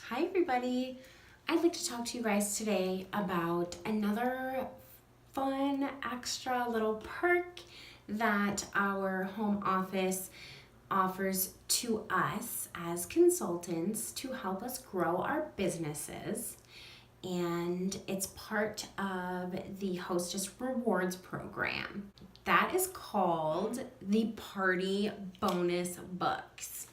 Hi everybody! I'd like to talk to you guys today about another fun extra little perk that our home office offers to us as consultants to help us grow our businesses. And it's part of the Hostess Rewards program. That is called the Party Bonus Books.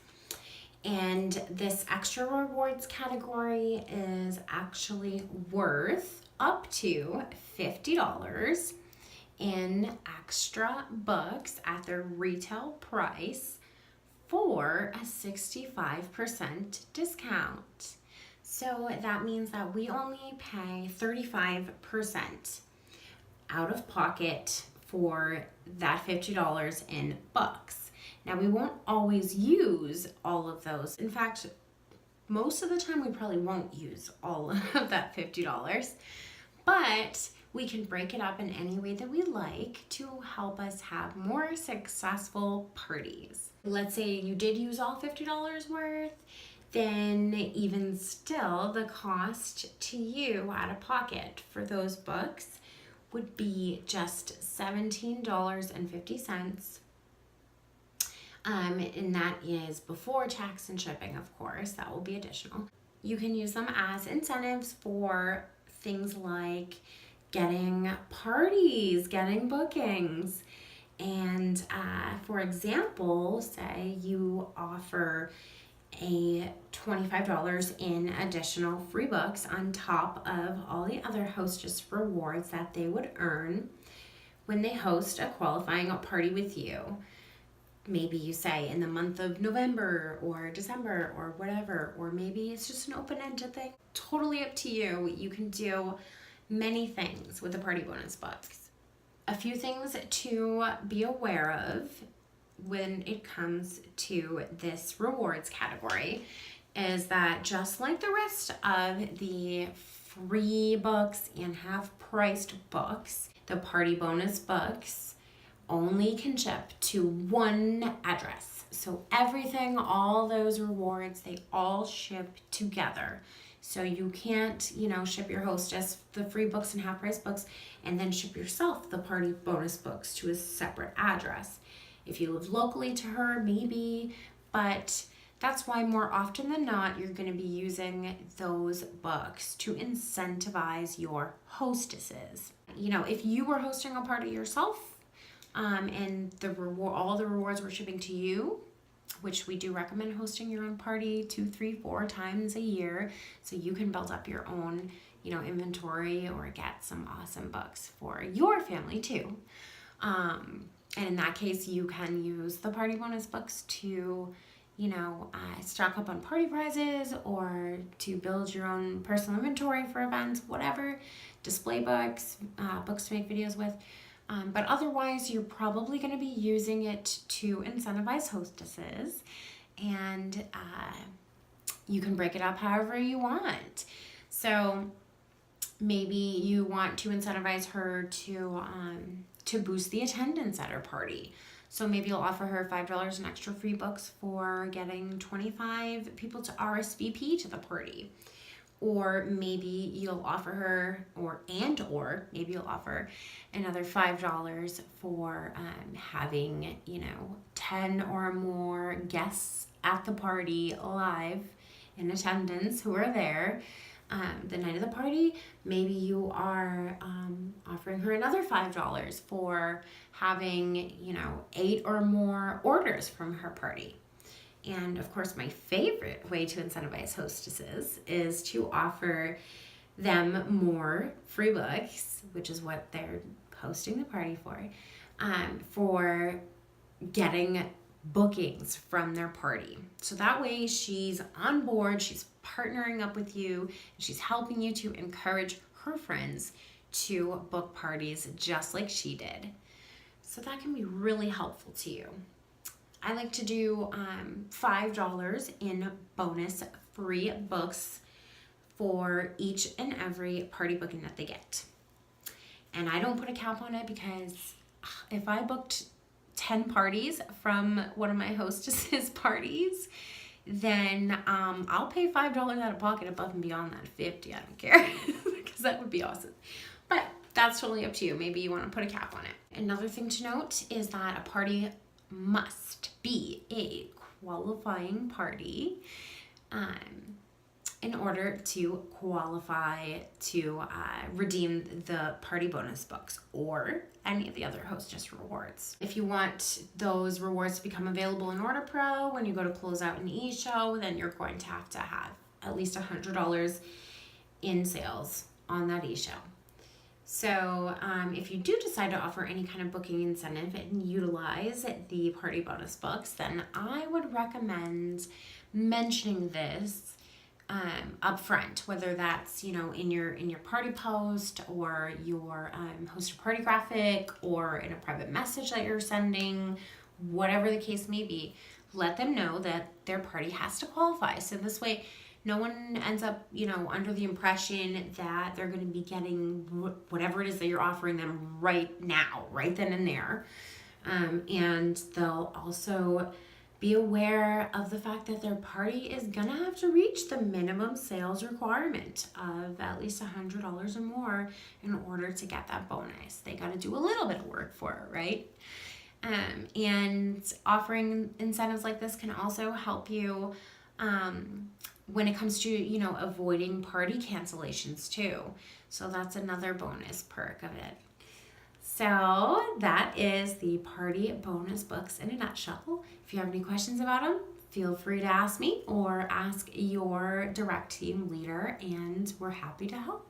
And this extra rewards category is actually worth up to $50 in extra books at their retail price for a 65% discount. So that means that we only pay 35% out of pocket for that $50 in books. Now, we won't always use all of those. In fact, most of the time we probably won't use all of that $50, but we can break it up in any way that we like to help us have more successful parties. Let's say you did use all $50 worth, then even still the cost to you out of pocket for those books would be just $17.50. And that is before tax and shipping, of course. That will be additional. You can use them as incentives for things like getting parties, getting bookings. And for example, say you offer a $25 in additional free books on top of all the other Hostess rewards that they would earn when they host a qualifying party with you. Maybe you say in the month of November or December or whatever, or maybe it's just an open-ended thing. Totally up to you. You can do many things with the Party Bonus Books. A few things to be aware of when it comes to this rewards category is that just like the rest of the free books and half-priced books, the Party Bonus Books only can ship to one address. So everything, all those rewards, they all ship together. So you can't, ship your hostess the free books and half-price books and then ship yourself the Party Bonus Books to a separate address. If you live locally to her, maybe, but that's why more often than not, you're going to be using those books to incentivize your hostesses. If you were hosting a party yourself, and all the rewards were shipping to you, which we do recommend hosting your own party 2, 3, 4 times a year so you can build up your own, inventory or get some awesome books for your family too. And in that case, you can use the Party Bonus Books to, stock up on party prizes or to build your own personal inventory for events, whatever, display books, books to make videos with. But otherwise, you're probably going to be using it to incentivize hostesses, and you can break it up however you want. So maybe you want to incentivize her to boost the attendance at her party. So maybe you'll offer her $5 in extra free books for getting 25 people to RSVP to the party. Or maybe you'll offer her, or maybe you'll offer another $5 for having, 10 or more guests at the party live in attendance who are there the night of the party. Maybe you are offering her another $5 for having, 8 or more orders from her party. And of course, my favorite way to incentivize hostesses is to offer them more free books, which is what they're hosting the party for getting bookings from their party. So that way she's on board, she's partnering up with you, and she's helping you to encourage her friends to book parties just like she did. So that can be really helpful to you. I like to do $5 in bonus free books for each and every party booking that they get. And I don't put a cap on it because if I booked 10 parties from one of my hostesses parties, then I'll pay $5 out of pocket above and beyond that 50. I don't care, because that would be awesome. But that's totally up to you. Maybe you want to put a cap on it. Another thing to note is that a party must be a qualifying party in order to qualify to redeem the party bonus books or any of the other hostess rewards. If you want those rewards to become available in Order Pro when you go to close out an e-show, then you're going to have at least $100 in sales on that e-show. So if you do decide to offer any kind of booking incentive and utilize the party bonus books, then I would recommend mentioning this up front, whether that's, in your party post or your host a party graphic or in a private message that you're sending, whatever the case may be. Let them know that their party has to qualify. So this way, no one ends up, under the impression that they're going to be getting whatever it is that you're offering them right now, right then and there. And they'll also be aware of the fact that their party is going to have to reach the minimum sales requirement of at least $100 or more in order to get that bonus. They got to do a little bit of work for it, right? And offering incentives like this can also help you when it comes to, avoiding party cancellations too. So that's another bonus perk of it. So that is the party bonus books in a nutshell. If you have any questions about them, feel free to ask me or ask your direct team leader, and we're happy to help.